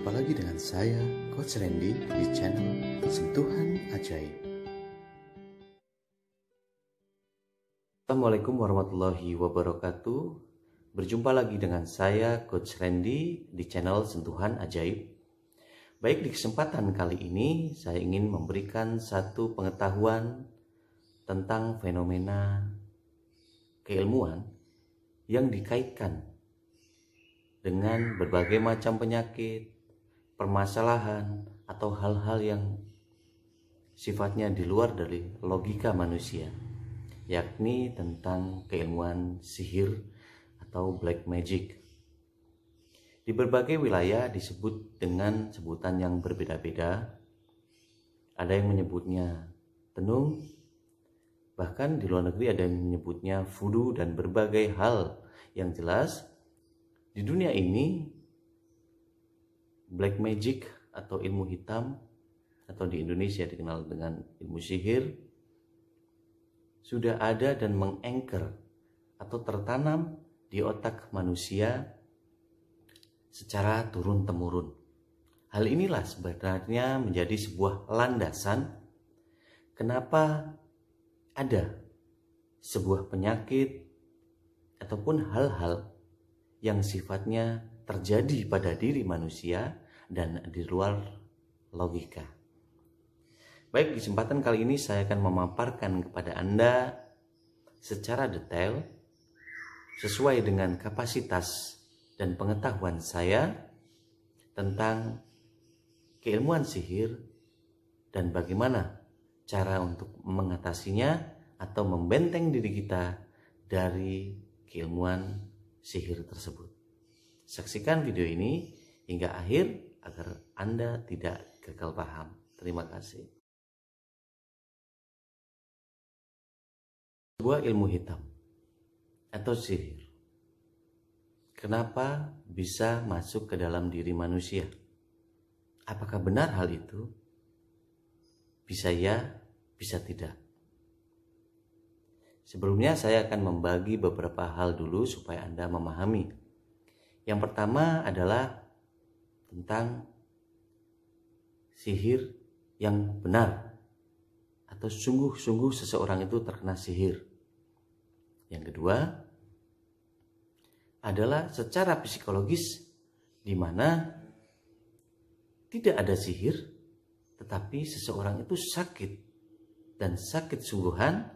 Berjumpa lagi dengan saya, Coach Randy, di channel Sentuhan Ajaib. Assalamualaikum warahmatullahi wabarakatuh. Berjumpa lagi dengan saya, Coach Randy, di channel Sentuhan Ajaib. Baik, di kesempatan kali ini saya ingin memberikan satu pengetahuan tentang fenomena keilmuan yang dikaitkan dengan berbagai macam penyakit, permasalahan, atau hal-hal yang sifatnya di luar dari logika manusia, yakni tentang keilmuan sihir atau black magic. Di berbagai wilayah disebut dengan sebutan yang berbeda-beda. Ada yang menyebutnya tenung, bahkan di luar negeri ada yang menyebutnya voodoo dan berbagai hal. Yang jelas, di dunia ini black magic atau ilmu hitam, atau di Indonesia dikenal dengan ilmu sihir, sudah ada dan mengengker atau tertanam di otak manusia secara turun-temurun. Hal inilah sebenarnya menjadi sebuah landasan kenapa ada sebuah penyakit ataupun hal-hal yang sifatnya terjadi pada diri manusia dan di luar logika. Baik, di kesempatan kali ini saya akan memaparkan kepada Anda secara detail sesuai dengan kapasitas dan pengetahuan saya tentang keilmuan sihir dan bagaimana cara untuk mengatasinya atau membenteng diri kita dari keilmuan sihir tersebut. Saksikan video ini hingga akhir agar Anda tidak gagal paham. Terima kasih. Sebuah ilmu hitam atau sihir, kenapa bisa masuk ke dalam diri manusia? Apakah benar hal itu? Bisa ya, bisa tidak. Sebelumnya saya akan membagi beberapa hal dulu supaya Anda memahami. Yang pertama adalah tentang sihir yang benar atau sungguh-sungguh seseorang itu terkena sihir. Yang kedua adalah secara psikologis, di mana tidak ada sihir tetapi seseorang itu sakit dan sakit sungguhan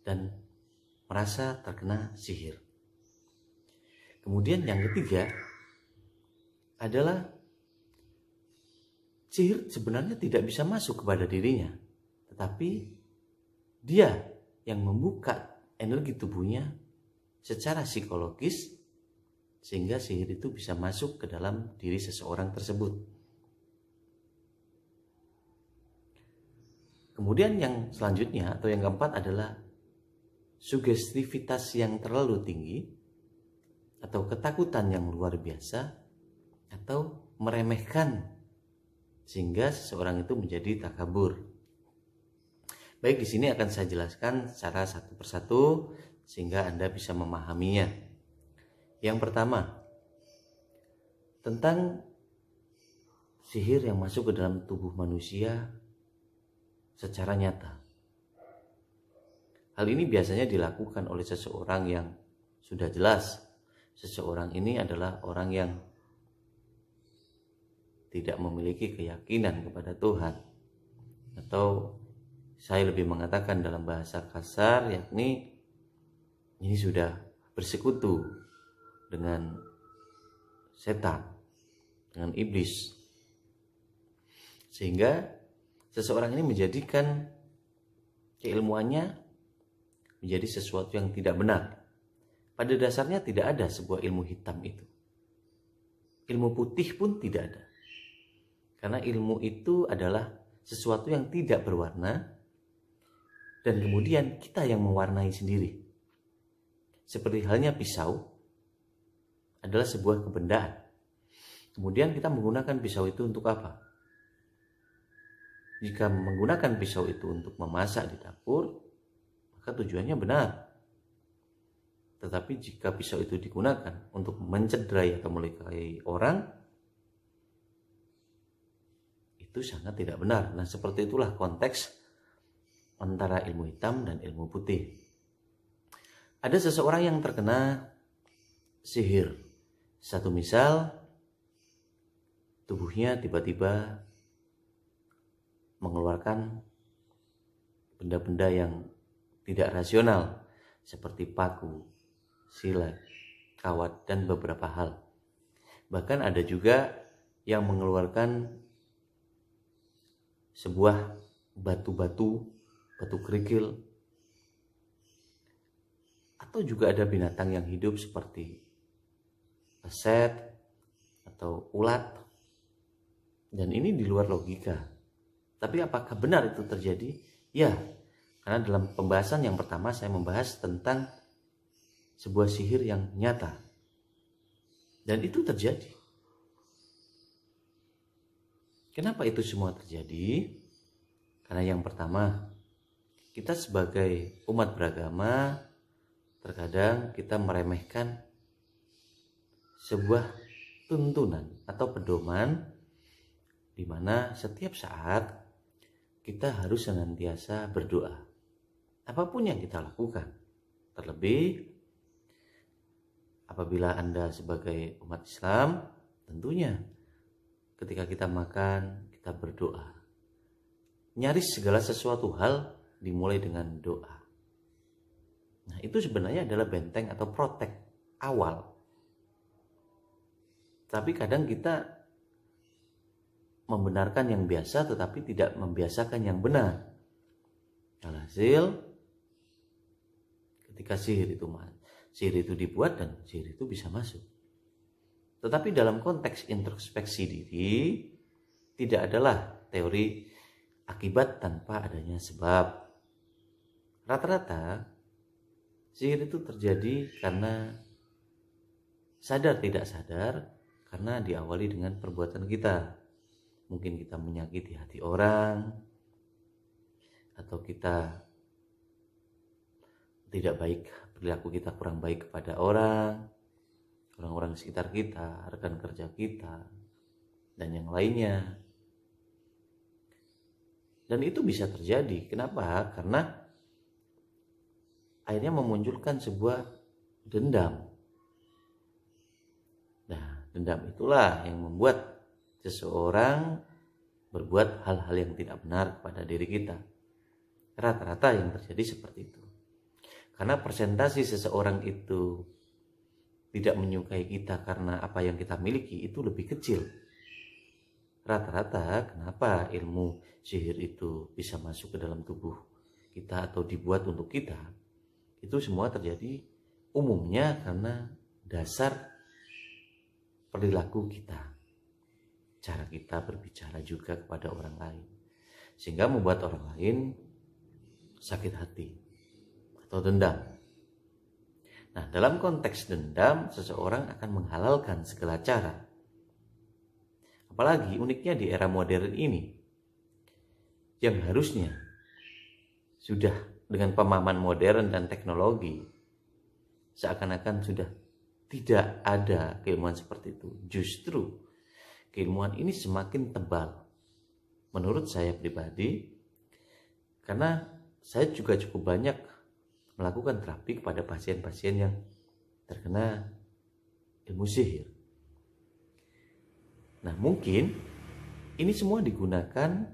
dan merasa terkena sihir. Kemudian yang ketiga adalah sihir sebenarnya tidak bisa masuk kepada dirinya, tetapi dia yang membuka energi tubuhnya secara psikologis sehingga sihir itu bisa masuk ke dalam diri seseorang tersebut. Kemudian yang selanjutnya atau yang keempat adalah sugestivitas yang terlalu tinggi atau ketakutan yang luar biasa atau meremehkan sehingga seseorang itu menjadi takabur. Baik, di sini akan saya jelaskan secara satu persatu sehingga Anda bisa memahaminya. Yang pertama, tentang sihir yang masuk ke dalam tubuh manusia secara nyata. Hal ini biasanya dilakukan oleh seseorang yang sudah jelas seseorang ini adalah orang yang tidak memiliki keyakinan kepada Tuhan, atau saya lebih mengatakan dalam bahasa kasar, yakni ini sudah bersekutu dengan setan, dengan iblis, sehingga seseorang ini menjadikan keilmuannya menjadi sesuatu yang tidak benar. Pada dasarnya tidak ada sebuah ilmu hitam itu. Ilmu putih pun tidak ada. Karena ilmu itu adalah sesuatu yang tidak berwarna dan kemudian kita yang mewarnai sendiri. Seperti halnya pisau adalah sebuah kebendaan. Kemudian kita menggunakan pisau itu untuk apa? Jika menggunakan pisau itu untuk memasak di dapur, maka tujuannya benar. Tetapi jika pisau itu digunakan untuk mencederai atau melukai orang, itu sangat tidak benar. Nah, seperti itulah konteks antara ilmu hitam dan ilmu putih. Ada seseorang yang terkena sihir. Satu misal, tubuhnya tiba-tiba mengeluarkan benda-benda yang tidak rasional seperti paku, silet, kawat, dan beberapa hal. Bahkan ada juga yang mengeluarkan sebuah batu-batu, batu kerikil, atau juga ada binatang yang hidup seperti keset atau ulat. Dan ini di luar logika. Tapi apakah benar itu terjadi? Ya, karena dalam pembahasan yang pertama saya membahas tentang sebuah sihir yang nyata. Dan itu terjadi. Kenapa itu semua terjadi? Karena yang pertama, kita sebagai umat beragama terkadang kita meremehkan sebuah tuntunan atau pedoman di mana setiap saat kita harus senantiasa berdoa. Apapun yang kita lakukan. Terlebih apabila Anda sebagai umat Islam, tentunya ketika kita makan, kita berdoa. Nyaris segala sesuatu hal dimulai dengan doa. Nah, itu sebenarnya adalah benteng atau protek awal. Tapi kadang kita membenarkan yang biasa tetapi tidak membiasakan yang benar. Alhasil, ketika sihir itu dibuat dan sihir itu bisa masuk. Tetapi dalam konteks introspeksi diri, tidak adalah teori akibat tanpa adanya sebab. Rata-rata sihir itu terjadi karena sadar tidak sadar, karena diawali dengan perbuatan kita. Mungkin kita menyakiti hati orang, atau kita tidak baik, perilaku kita kurang baik kepada orang-orang di sekitar kita, rekan kerja kita, dan yang lainnya. Dan itu bisa terjadi. Kenapa? Karena akhirnya memunculkan sebuah dendam. Nah, dendam itulah yang membuat seseorang berbuat hal-hal yang tidak benar kepada diri kita. Rata-rata yang terjadi seperti itu. Karena persentase seseorang itu tidak menyukai kita karena apa yang kita miliki itu lebih kecil. Rata-rata kenapa ilmu sihir itu bisa masuk ke dalam tubuh kita atau dibuat untuk kita, itu semua terjadi umumnya karena dasar perilaku kita, cara kita berbicara juga kepada orang lain, sehingga membuat orang lain sakit hati atau dendam. Nah, dalam konteks dendam, seseorang akan menghalalkan segala cara. Apalagi uniknya di era modern ini, yang harusnya sudah dengan pemahaman modern dan teknologi, seakan-akan sudah tidak ada keilmuan seperti itu. Justru keilmuan ini semakin tebal menurut saya pribadi, karena saya juga cukup banyak melakukan terapi kepada pasien-pasien yang terkena ilmu sihir. Nah, mungkin ini semua digunakan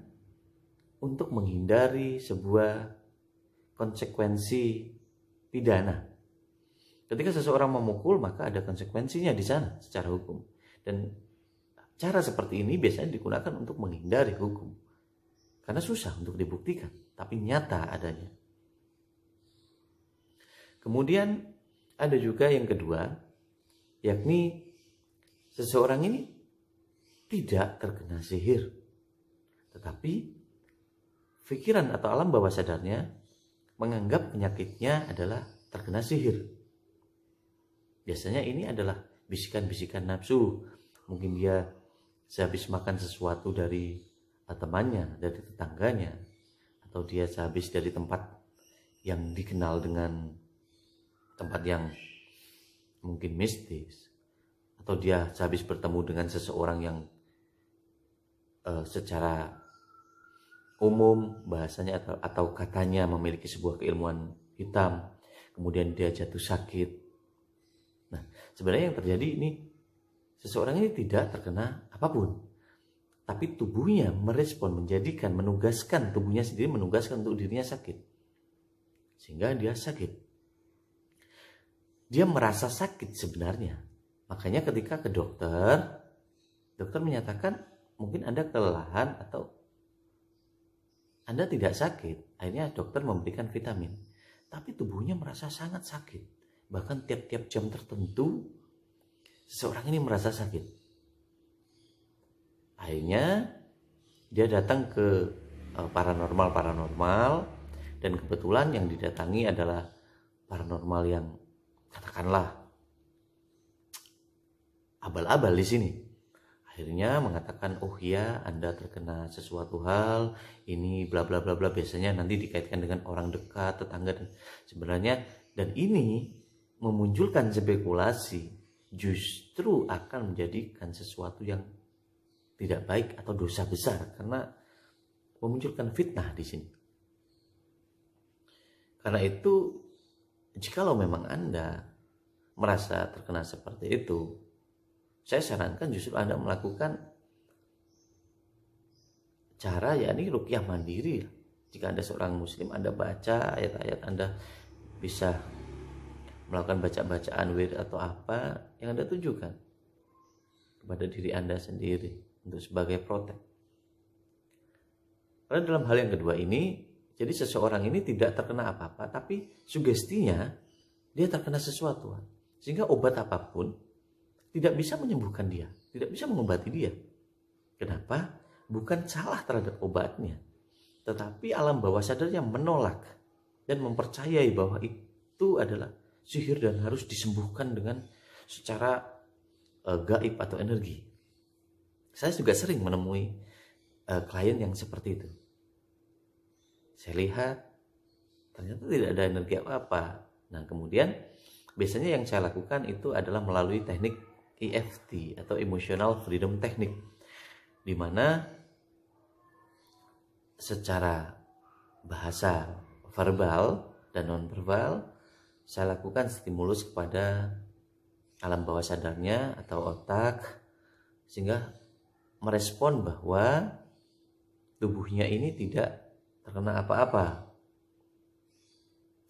untuk menghindari sebuah konsekuensi pidana. Ketika seseorang memukul, maka ada konsekuensinya di sana secara hukum. Dan cara seperti ini biasanya digunakan untuk menghindari hukum. Karena susah untuk dibuktikan, tapi nyata adanya. Kemudian ada juga yang kedua, yakni seseorang ini tidak terkena sihir, tetapi pikiran atau alam bawah sadarnya menganggap penyakitnya adalah terkena sihir. Biasanya ini adalah bisikan-bisikan nafsu. Mungkin dia sehabis makan sesuatu dari temannya, dari tetangganya, atau dia sehabis dari tempat yang dikenal dengan tempat yang mungkin mistis, atau dia sehabis bertemu dengan seseorang yang secara umum bahasanya atau katanya memiliki sebuah keilmuan hitam, kemudian dia jatuh sakit. Nah, sebenarnya yang terjadi ini, seseorang ini tidak terkena apapun, tapi tubuhnya merespon, menugaskan tubuhnya sendiri, menugaskan untuk dirinya sakit, sehingga dia sakit. Dia merasa sakit sebenarnya. Makanya ketika ke dokter menyatakan mungkin Anda kelelahan atau Anda tidak sakit. Akhirnya dokter memberikan vitamin, tapi tubuhnya merasa sangat sakit. Bahkan tiap-tiap jam tertentu seseorang ini merasa sakit. Akhirnya dia datang ke paranormal, dan kebetulan yang didatangi adalah paranormal yang katakanlah abal-abal di sini. Akhirnya mengatakan, oh ya, Anda terkena sesuatu hal, ini bla bla bla bla. Biasanya nanti dikaitkan dengan orang dekat, tetangga, dan sebenarnya, dan ini memunculkan spekulasi justru akan menjadikan sesuatu yang tidak baik atau dosa besar, karena memunculkan fitnah di sini. Karena itu, jikalau memang Anda merasa terkena seperti itu, saya sarankan justru Anda melakukan cara, yakni ruqyah mandiri. Jika Anda seorang muslim, Anda baca ayat-ayat, Anda bisa melakukan bacaan wirid atau apa yang Anda tunjukkan kepada diri Anda sendiri untuk sebagai protek. Karena dalam hal yang kedua ini, jadi seseorang ini tidak terkena apa-apa, tapi sugestinya dia terkena sesuatu, sehingga obat apapun tidak bisa menyembuhkan dia, tidak bisa mengobati dia. Kenapa? Bukan salah terhadap obatnya, tetapi alam bawah sadarnya menolak dan mempercayai bahwa itu adalah sihir dan harus disembuhkan dengan secara gaib atau energi. Saya juga sering menemui klien yang seperti itu. Saya lihat ternyata tidak ada energi apa-apa. Nah, kemudian biasanya yang saya lakukan itu adalah melalui teknik EFT atau Emotional Freedom Technique, di mana secara bahasa verbal dan non-verbal saya lakukan stimulus kepada alam bawah sadarnya atau otak, sehingga merespon bahwa tubuhnya ini tidak terkena apa-apa.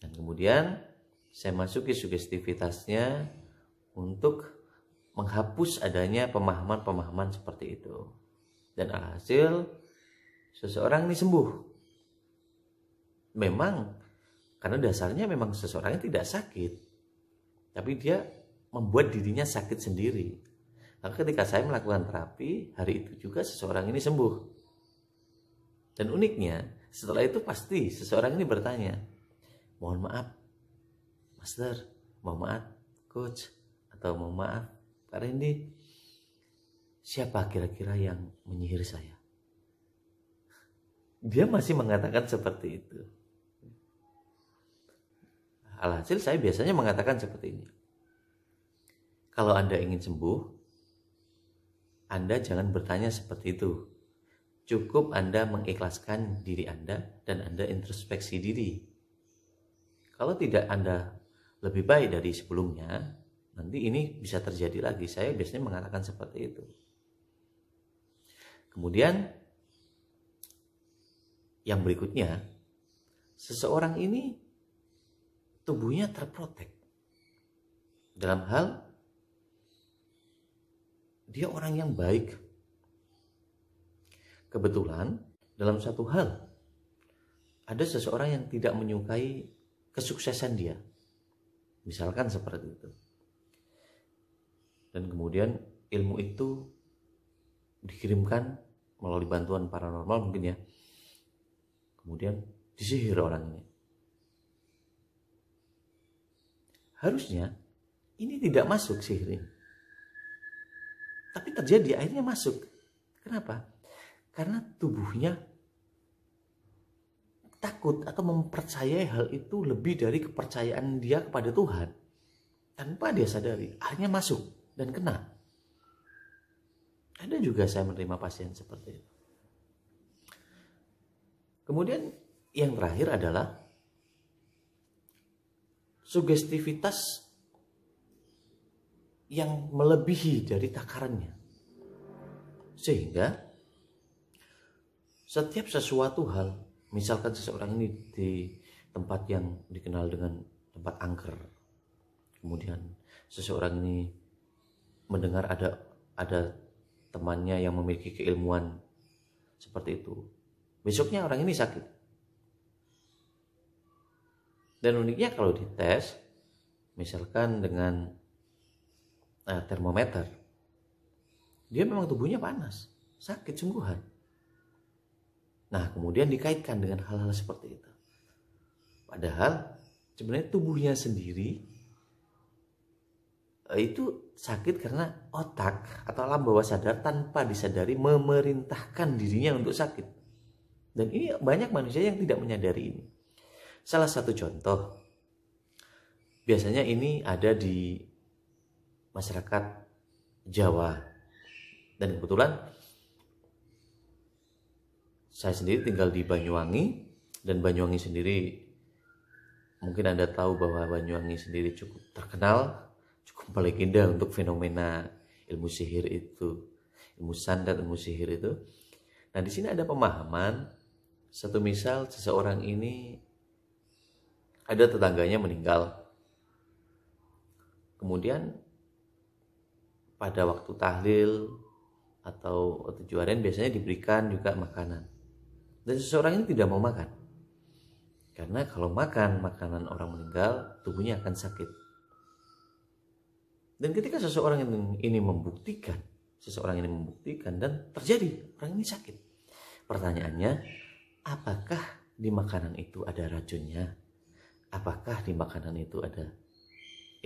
Dan kemudian saya masuki sugestivitasnya untuk menghapus adanya pemahaman-pemahaman seperti itu. Dan alhasil seseorang ini sembuh. Memang karena dasarnya memang seseorang ini tidak sakit, tapi dia membuat dirinya sakit sendiri. Maka ketika saya melakukan terapi, hari itu juga seseorang ini sembuh. Dan uniknya, setelah itu pasti seseorang ini bertanya, mohon maaf Master, mohon maaf Coach, atau mohon maaf Kak Randy, siapa kira-kira yang menyihir saya? Dia masih mengatakan seperti itu. Alhasil saya biasanya mengatakan seperti ini. Kalau Anda ingin sembuh, Anda jangan bertanya seperti itu. Cukup Anda mengikhlaskan diri Anda dan Anda introspeksi diri. Kalau tidak Anda lebih baik dari sebelumnya, nanti ini bisa terjadi lagi. Saya biasanya mengatakan seperti itu. Kemudian yang berikutnya, seseorang ini tubuhnya terprotek dalam hal dia orang yang baik. Kebetulan dalam satu hal ada seseorang yang tidak menyukai kesuksesan dia, misalkan seperti itu. Dan kemudian ilmu itu dikirimkan melalui bantuan paranormal mungkin ya. Kemudian disihir orang ini. Harusnya ini tidak masuk sihir ini. Tapi terjadi, akhirnya masuk. Kenapa? Karena tubuhnya takut atau mempercayai hal itu lebih dari kepercayaan dia kepada Tuhan. Tanpa dia sadari, akhirnya masuk dan kena. Ada juga saya menerima pasien seperti itu. Kemudian yang terakhir adalah sugestivitas yang melebihi dari takarannya. Sehingga setiap sesuatu hal, misalkan seseorang ini di tempat yang dikenal dengan tempat angker, kemudian seseorang ini mendengar ada temannya yang memiliki keilmuan seperti itu, besoknya orang ini sakit. Dan uniknya kalau dites, misalkan dengan termometer, dia memang tubuhnya panas, sakit sungguhan. Nah, kemudian dikaitkan dengan hal-hal seperti itu. Padahal sebenarnya tubuhnya sendiri itu sakit karena otak atau alam bawah sadar tanpa disadari memerintahkan dirinya untuk sakit. Dan ini banyak manusia yang tidak menyadari ini. Salah satu contoh, biasanya ini ada di masyarakat Jawa. Dan kebetulan saya sendiri tinggal di Banyuwangi, dan Banyuwangi sendiri mungkin Anda tahu bahwa Banyuwangi sendiri cukup terkenal, cukup melegenda untuk fenomena ilmu sihir itu, ilmu santet, ilmu sihir itu. Nah, di sini ada pemahaman, satu misal seseorang ini ada tetangganya meninggal. Kemudian pada waktu tahlil atau tujuan biasanya diberikan juga makanan. Dan seseorang ini tidak mau makan. Karena kalau makan makanan orang meninggal, tubuhnya akan sakit. Dan ketika seseorang ini membuktikan dan terjadi, orang ini sakit. Pertanyaannya, apakah di makanan itu ada racunnya? Apakah di makanan itu ada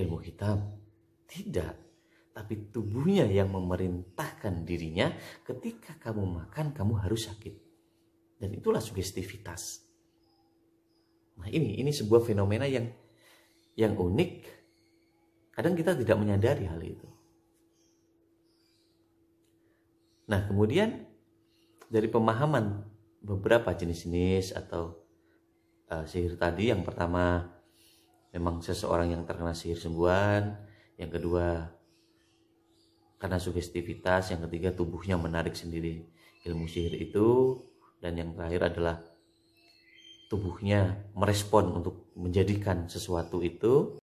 ilmu hitam? Tidak. Tapi tubuhnya yang memerintahkan dirinya, ketika kamu makan, kamu harus sakit. Dan itulah sugestivitas. Nah, ini sebuah fenomena yang unik. Kadang kita tidak menyadari hal itu. Nah, kemudian dari pemahaman beberapa jenis-jenis atau sihir tadi, yang pertama memang seseorang yang terkena sihir sungguhan, yang kedua karena sugestivitas, yang ketiga tubuhnya menarik sendiri ilmu sihir itu, dan yang terakhir adalah tubuhnya merespon untuk menjadikan sesuatu itu.